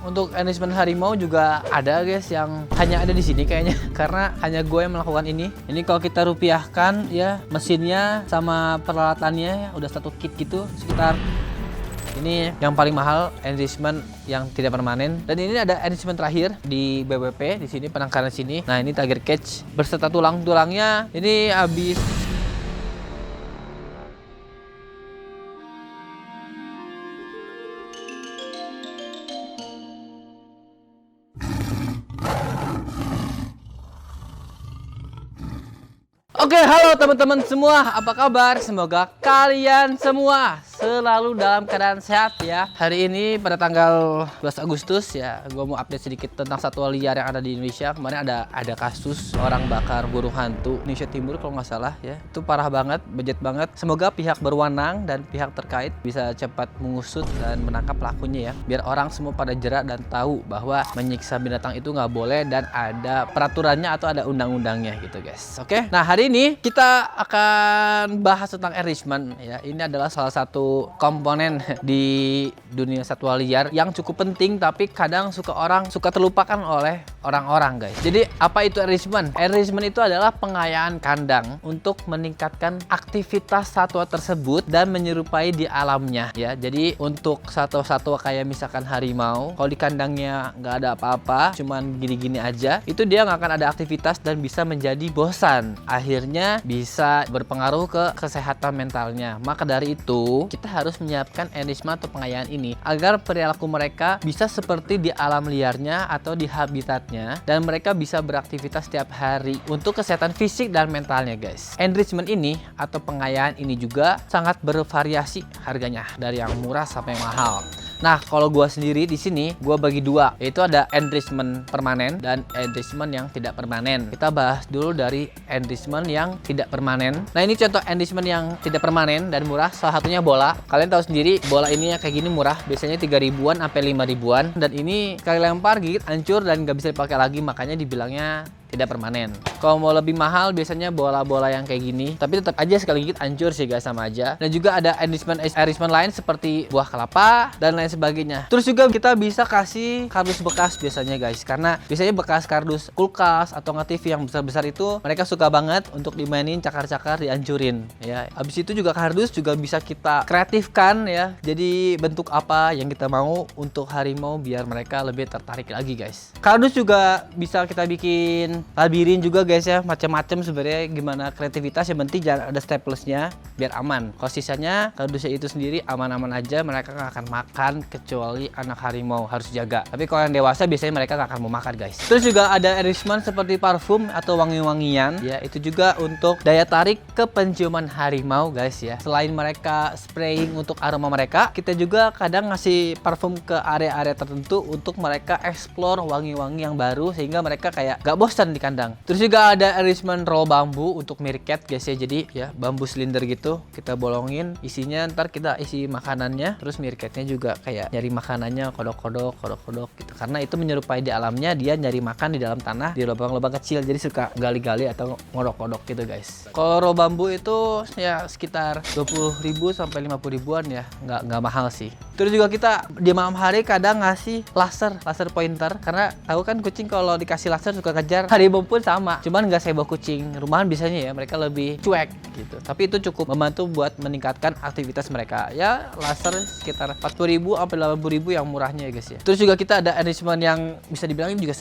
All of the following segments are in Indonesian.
untuk enrichment harimau juga ada guys, yang hanya ada di sini kayaknya karena hanya gue yang melakukan ini. Ini kalau kita rupiahkan ya, mesinnya sama peralatannya udah satu kit gitu sekitar. Ini yang paling mahal enrichment yang tidak permanen, dan ini ada enrichment terakhir di BWP di sini, penangkaran sini. Nah ini tiger cage berserta tulang-tulangnya ini habis. Oke, halo teman-teman semua, apa kabar? Semoga kalian semua selalu dalam keadaan sehat ya. Hari ini pada tanggal 12 Agustus ya, gue mau update sedikit tentang satwa liar yang ada di Indonesia. Kemarin ada kasus orang bakar burung hantu Indonesia Timur kalau nggak salah ya. Itu parah banget, bejat banget. Semoga pihak berwenang dan pihak terkait bisa cepat mengusut dan menangkap pelakunya ya. Biar orang semua pada jerak dan tahu bahwa menyiksa binatang itu nggak boleh dan ada peraturannya atau ada undang-undangnya gitu guys. Oke, nah hari ini kita akan bahas tentang enrichment ya. Ini adalah salah satu komponen di dunia satwa liar yang cukup penting, tapi kadang orang suka terlupakan oleh orang-orang guys. Jadi apa itu enrichment? Enrichment itu adalah pengayaan kandang untuk meningkatkan aktivitas satwa tersebut dan menyerupai di alamnya ya. Jadi untuk satwa-satwa kayak misalkan harimau, kalau di kandangnya nggak ada apa-apa, cuman gini-gini aja, itu dia nggak akan ada aktivitas dan bisa menjadi bosan. Akhirnya bisa berpengaruh ke kesehatan mentalnya. Maka dari itu kita harus menyiapkan enrichment atau pengayaan ini agar perilaku mereka bisa seperti di alam liarnya atau di habitatnya, dan mereka bisa beraktivitas setiap hari untuk kesehatan fisik dan mentalnya guys. Enrichment ini atau pengayaan ini juga sangat bervariasi harganya, dari yang murah sampai yang mahal. Nah, kalau gua sendiri di sini gua bagi dua, yaitu ada enrichment permanen dan enrichment yang tidak permanen. Kita bahas dulu dari enrichment yang tidak permanen. Nah, ini contoh enrichment yang tidak permanen dan murah. Salah satunya bola. Kalian tahu sendiri, bola ini kayak gini murah, biasanya 3 ribuan sampai 5 ribuan, dan ini sekali lempar gigit hancur dan nggak bisa dipakai lagi, makanya dibilangnya tidak permanen. Kalau mau lebih mahal biasanya bola-bola yang kayak gini, tapi tetap aja sekali gigit hancur sih guys, sama aja. Dan juga ada enrichment lain seperti buah kelapa dan lain sebagainya. Terus juga kita bisa kasih kardus bekas biasanya guys, karena biasanya bekas kardus kulkas atau nggak TV yang besar-besar itu mereka suka banget untuk dimainin cakar-cakar, dihancurin ya. Habis itu juga kardus juga bisa kita kreatifkan ya, jadi bentuk apa yang kita mau untuk harimau biar mereka lebih tertarik lagi guys. Kardus juga bisa kita bikin labirin juga guys ya, macam-macam sebenarnya, gimana kreativitas, yang penting jangan ada staplesnya biar aman. Kalau sisanya kardusnya itu sendiri aman-aman aja, mereka nggak akan makan kecuali anak harimau, harus jaga. Tapi kalau yang dewasa biasanya mereka nggak akan mau makan guys. Terus juga ada enrichment seperti parfum atau wangi-wangian ya, itu juga untuk daya tarik ke penciuman harimau guys ya. Selain mereka spraying untuk aroma mereka, kita juga kadang ngasih parfum ke area-area tertentu untuk mereka explore wangi-wangi yang baru sehingga mereka kayak gak bosan di kandang. Terus juga ada enrichment roll bambu untuk meerkat guys ya. Jadi ya bambu silinder gitu kita bolongin, isinya ntar kita isi makanannya, terus meerkatnya juga kayak nyari makanannya, kodok-kodok gitu, karena itu menyerupai di alamnya, dia nyari makan di dalam tanah di lubang-lubang kecil, jadi suka gali-gali atau ngodok-kodok gitu guys. Kalau roll bambu itu ya sekitar 20.000 sampai 50 ribuan ya, nggak mahal sih. Terus juga kita di malam hari kadang ngasih laser pointer, karena tahu kan kucing kalau dikasih laser suka kejar. Harimau pun sama, cuman nggak saya bawa kucing rumahan biasanya ya, mereka lebih cuek gitu. Tapi itu cukup membantu buat meningkatkan aktivitas mereka. Ya laser sekitar 40.000 sampai 80.000 yang murahnya ya guys ya. Terus juga kita ada enrichment yang bisa dibilang juga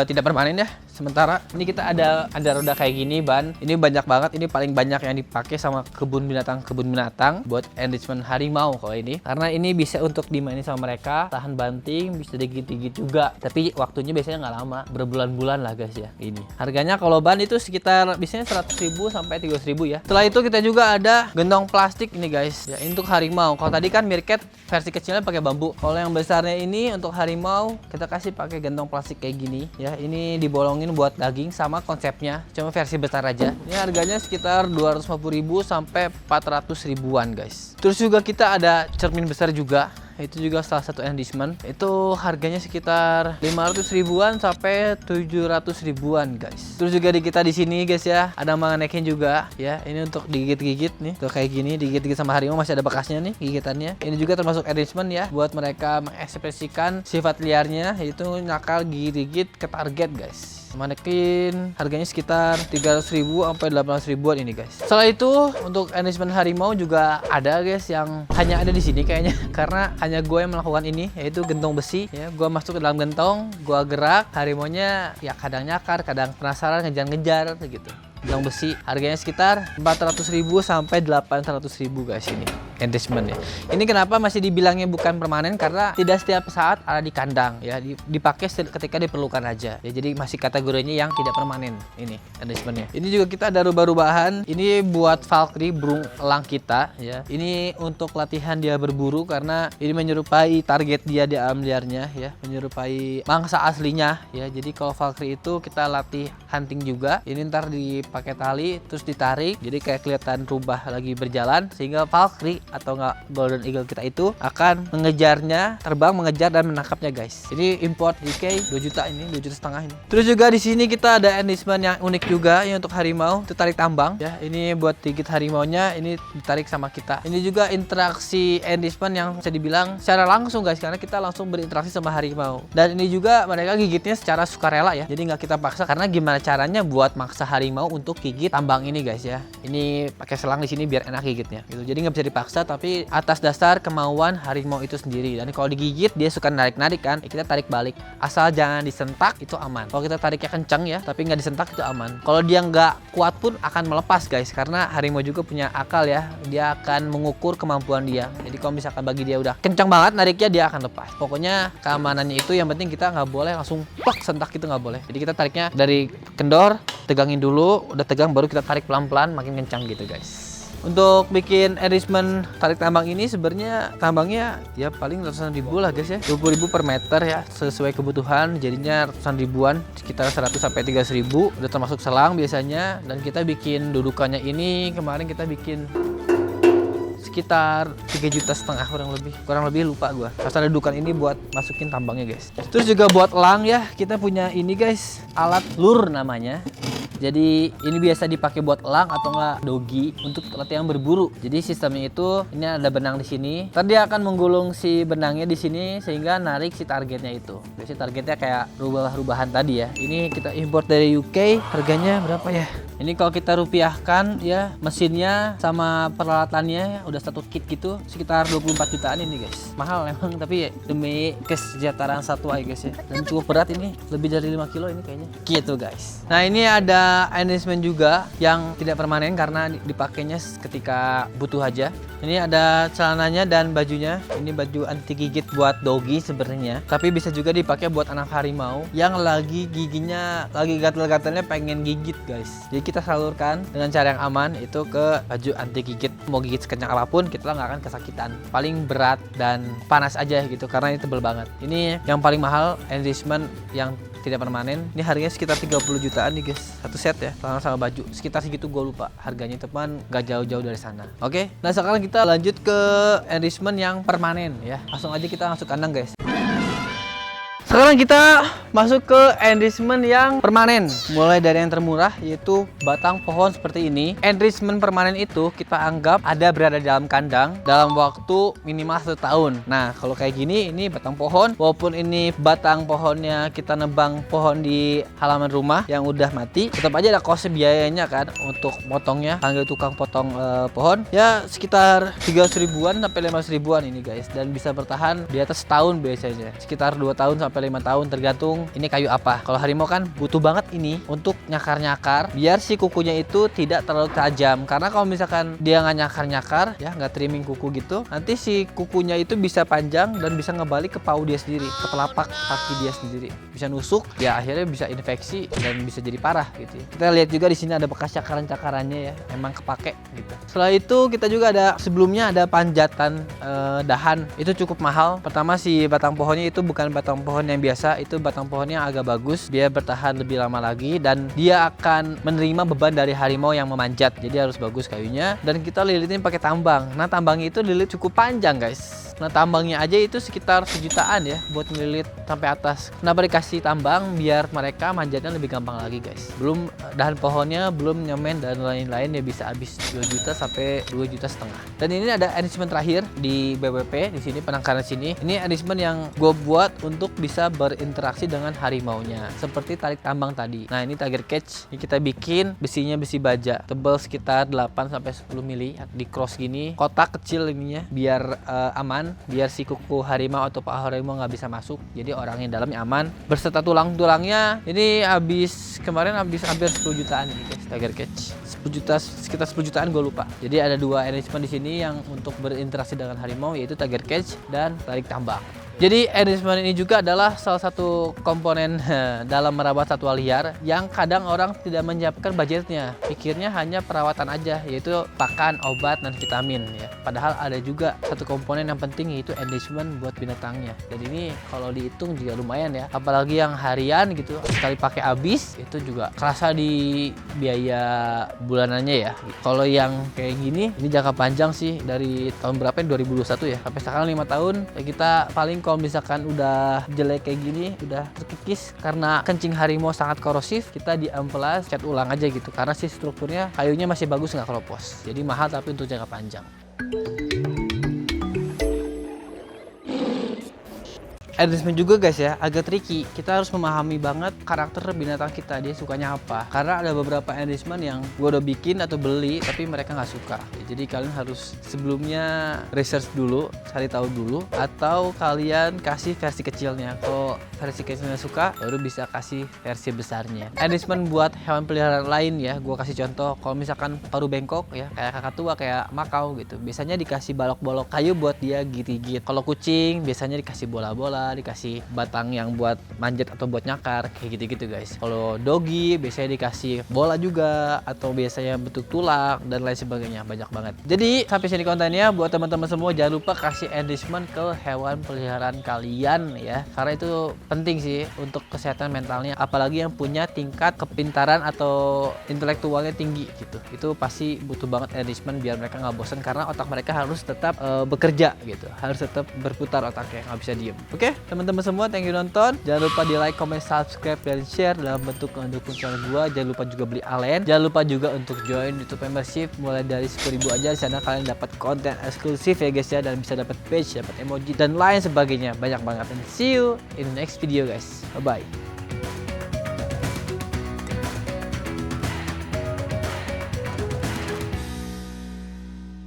tidak permanen ya. Sementara ini kita ada roda kayak gini ban. Ini banyak banget, ini paling banyak yang dipakai sama kebun binatang buat enrichment harimau kalau ini. Karena ini bisa untuk dimainin sama mereka, tahan banting, bisa digigit-gigit juga. Tapi waktunya biasanya nggak lama, berbulan-bulan lah guys ya. Ini harganya kalau ban itu sekitar biasanya 100.000 sampai 300.000 ya. Setelah itu kita juga ada gendong plastik ini guys ya, untuk harimau. Kalau tadi kan meerkat versi kecilnya pakai bambu, kalau yang besarnya ini untuk harimau kita kasih pakai gendong plastik kayak gini ya. Ini dibolongin buat daging, sama konsepnya, cuma versi besar aja. Ini harganya sekitar 250.000 sampai 400 ribuan guys. Terus juga kita ada cermin besar juga itu juga salah satu enlistment. Itu harganya sekitar 500 ribuan sampai 700 ribuan guys. Terus juga di kita di sini guys ya, ada manekin juga ya. Ini untuk digigit-gigit nih, tuh kayak gini, digigit-gigit sama harimau, masih ada bekasnya nih gigitannya. Ini juga termasuk enlistment ya, buat mereka mengekspresikan sifat liarnya, yaitu nakal gigit-gigit ke target guys. Manekin harganya sekitar 300 ribu sampai 800 ribuan ini guys. Setelah itu untuk enlistment harimau juga ada guys, yang hanya ada di sini kayaknya karena hanya gue yang melakukan ini, yaitu gentong besi ya. Gue masuk ke dalam gentong, gue gerak, harimaunya ya kadang nyakar, kadang penasaran, ngejar-ngejar gitu. Gentong besi harganya sekitar 400 ribu sampai 800 ribu guys ini enlistment ya. Ini kenapa masih dibilangnya bukan permanen, karena tidak setiap saat ada di kandang ya, dipakai ketika diperlukan aja ya. Jadi masih kategorinya yang tidak permanen ini enlistmentnya. Ini juga kita ada rubah-rubahan. Ini buat Valkyrie, burung elang kita ya. Ini untuk latihan dia berburu, karena ini menyerupai target dia di alam liarnya ya, menyerupai mangsa aslinya ya. Jadi kalau Valkyrie itu kita latih hunting juga. Ini ntar dipakai tali terus ditarik, jadi kayak kelihatan rubah lagi berjalan, sehingga Valkyrie atau enggak Golden Eagle kita itu akan mengejarnya, terbang mengejar dan menangkapnya guys. Ini import UK 2 juta ini, 2 juta setengah ini. Terus juga di sini kita ada enlistment yang unik juga ya untuk harimau, itu tarik tambang ya. Ini buat gigit harimaunya, ini ditarik sama kita. Ini juga interaksi enlistment yang bisa dibilang secara langsung guys, karena kita langsung berinteraksi sama harimau. Dan ini juga mereka gigitnya secara sukarela ya, jadi nggak kita paksa, karena gimana caranya buat maksa harimau untuk gigit tambang ini guys ya. Ini pakai selang di sini biar enak gigitnya gitu. Jadi nggak bisa dipaksa, tapi atas dasar kemauan harimau itu sendiri. Dan kalau digigit dia suka narik-narik kan, kita tarik balik. Asal jangan disentak, itu aman. Kalau kita tariknya kencang ya, tapi nggak disentak, itu aman. Kalau dia nggak kuat pun akan melepas guys, karena harimau juga punya akal ya. Dia akan mengukur kemampuan dia. Jadi kalau misalkan bagi dia udah kencang banget nariknya, dia akan lepas. Pokoknya keamanannya itu yang penting, kita nggak boleh langsung plak sentak gitu, nggak boleh. Jadi kita tariknya dari kendor, tegangin dulu, udah tegang baru kita tarik pelan-pelan makin kencang gitu guys. Untuk bikin enlistment tarik tambang ini sebenarnya tambangnya ya paling ratusan ribu lah guys ya, 20 ribu per meter ya, sesuai kebutuhan. Jadinya ratusan ribuan, sekitar 100 sampai 300 ribu, udah termasuk selang biasanya. Dan kita bikin dudukannya ini kemarin kita bikin sekitar 3,5 juta kurang lebih lupa gua. Asal dudukan ini buat masukin tambangnya guys. Terus juga buat elang ya, kita punya ini guys, alat lure namanya. Jadi ini biasa dipakai buat elang atau enggak dogi untuk latihan berburu. Jadi sistemnya itu, ini ada benang di sini. Ntar dia akan menggulung si benangnya di sini sehingga narik si targetnya itu. Biasanya targetnya kayak rubah-rubahan tadi ya. Ini kita import dari UK. Harganya berapa ya? Ini kalau kita rupiahkan ya, mesinnya sama peralatannya udah satu kit gitu, sekitar 24 jutaan ini guys. Mahal emang, tapi ya demi kesejahteraan satwa ya guys ya. Dan cukup berat ini, lebih dari 5 kilo ini kayaknya. Gitu guys. Nah ini ada enlistment juga yang tidak permanen karena dipakainya ketika butuh aja. Ini ada celananya dan bajunya. Ini baju anti gigit buat doggy sebenarnya, tapi bisa juga dipakai buat anak harimau yang lagi giginya lagi gatel-gatelnya pengen gigit guys. Jadi kita salurkan dengan cara yang aman itu ke baju anti gigit. Mau gigit sekencang apapun kita nggak akan kesakitan. Paling berat dan panas aja gitu karena ini tebel banget. Ini yang paling mahal enlistment yang tidak permanen. Ini harganya sekitar 30 jutaan nih guys, satu set ya, celana sama baju sekitar segitu, gue lupa harganya, teman gak jauh-jauh dari sana. Oke, nah sekarang kita lanjut ke enlistment yang permanen ya, langsung aja kita masuk kandang guys. Sekarang kita masuk ke enlistment yang permanen. Mulai dari yang termurah yaitu batang pohon seperti ini. Enlistment permanen itu kita anggap ada berada di dalam kandang dalam waktu minimal 1 tahun. Nah kalau kayak gini, ini batang pohon. Walaupun ini batang pohonnya kita nebang pohon di halaman rumah yang udah mati, tetap aja ada cost biayanya kan untuk potongnya. Panggil tukang potong pohon ya sekitar 300 ribuan sampai 500 ribuan ini guys. Dan bisa bertahan di atas setahun biasanya, sekitar 2 tahun sampai 5 tahun tergantung ini kayu apa. Kalau harimau kan butuh banget ini untuk nyakar-nyakar biar si kukunya itu tidak terlalu tajam, karena kalau misalkan dia nggak nyakar-nyakar ya, nggak trimming kuku gitu, nanti si kukunya itu bisa panjang dan bisa ngebalik ke paut dia sendiri, ke telapak kaki dia sendiri, bisa nusuk ya, akhirnya bisa infeksi dan bisa jadi parah gitu ya. Kita lihat juga di sini ada bekas cakaran-cakarannya ya, emang kepake gitu. Setelah itu kita juga ada sebelumnya ada panjatan dahan, itu cukup mahal. Pertama si batang pohonnya itu bukan batang pohon yang biasa, itu batang pohonnya agak bagus biar bertahan lebih lama lagi, dan dia akan menerima beban dari harimau yang memanjat. Jadi harus bagus kayunya, dan kita lilitin pakai tambang. Nah, tambangnya itu lilit cukup panjang guys. Nah, tambangnya aja itu sekitar sejutaan ya buat ngelilit sampai atas. Kenapa dikasih tambang? Biar mereka manjatnya lebih gampang lagi guys. Belum dahan pohonnya belum nyemen dan lain-lain, ya bisa habis 2 juta sampai 2,5 juta. Dan ini ada arrangement terakhir di BWP di sini, penangkaran sini. Ini arrangement yang gue buat untuk bisa berinteraksi dengan harimaunya, seperti tarik tambang tadi. Nah, ini tiger cage. Ini kita bikin besinya besi baja, tebal sekitar 8 sampai 10 mili, di cross gini, kotak kecil ininya biar aman, biar si kuku harimau atau paha harimau nggak bisa masuk. Jadi orang yang dalamnya aman berserta tulang-tulangnya. Ini kemarin habis hampir 10 jutaan ini guys, tiger cage. 10 juta, sekitar 10 jutaan gue lupa. Jadi ada 2 arrangement di sini yang untuk berinteraksi dengan harimau, yaitu tiger cage dan tarik tambang. Jadi arrangement ini juga adalah salah satu komponen dalam merawat satwa liar yang kadang orang tidak menyiapkan budgetnya. Pikirnya hanya perawatan aja, yaitu pakan, obat, dan vitamin ya. Padahal ada juga satu komponen yang penting, yaitu arrangement buat binatangnya. Dan ini kalau dihitung juga lumayan ya. Apalagi yang harian gitu, sekali pakai habis itu juga kerasa di biaya bulanannya ya. Kalau yang kayak gini, ini jangka panjang sih, dari tahun berapa? 2021 ya. Sampai sekarang 5 tahun ya. Kita paling kalau misalkan udah jelek kayak gini, udah terkikis karena kencing harimau sangat korosif, kita diamplas, cat ulang aja gitu, karena sih strukturnya kayunya masih bagus, nggak keropos. Jadi mahal tapi untuk jangka panjang. Arrangement juga guys ya, agak tricky. Kita harus memahami banget karakter binatang kita, dia sukanya apa. Karena ada beberapa arrangement yang gue udah bikin atau beli tapi mereka nggak suka. Jadi kalian harus sebelumnya research dulu, cari tahu dulu, atau kalian kasih versi kecilnya. Kalau versi kecilnya suka, baru bisa kasih versi besarnya. Arrangement buat hewan peliharaan lain ya, gue kasih contoh. Kalau misalkan paru bengkok ya, kayak kakak tua, kayak makau gitu, biasanya dikasih balok-balok kayu buat dia gigit-gigit. Kalau kucing biasanya dikasih bola-bola, dikasih batang yang buat manjat atau buat nyakar, kayak gitu-gitu guys. Kalau doggy biasanya dikasih bola juga, atau biasanya bentuk tulang dan lain sebagainya, banyak banget. Jadi sampai sini kontennya. Buat teman-teman semua, jangan lupa kasih arrangement ke hewan peliharaan kalian ya, karena itu penting sih untuk kesehatan mentalnya, apalagi yang punya tingkat kepintaran atau intelektualnya tinggi gitu. Itu pasti butuh banget arrangement biar mereka nggak bosan, karena otak mereka harus tetap bekerja gitu, harus tetap berputar otaknya, nggak bisa diem. Oke, teman-teman semua, thank you nonton. Jangan lupa di like, comment, subscribe, dan share dalam bentuk mendukung channel gua. Jangan lupa juga beli alen. Jangan lupa juga untuk join YouTube membership mulai dari 10.000 aja. Di sana kalian dapat konten eksklusif ya guys ya, dan bisa dapat page, dapat emoji dan lain sebagainya, banyak banget. And see you in the next video guys. Bye bye.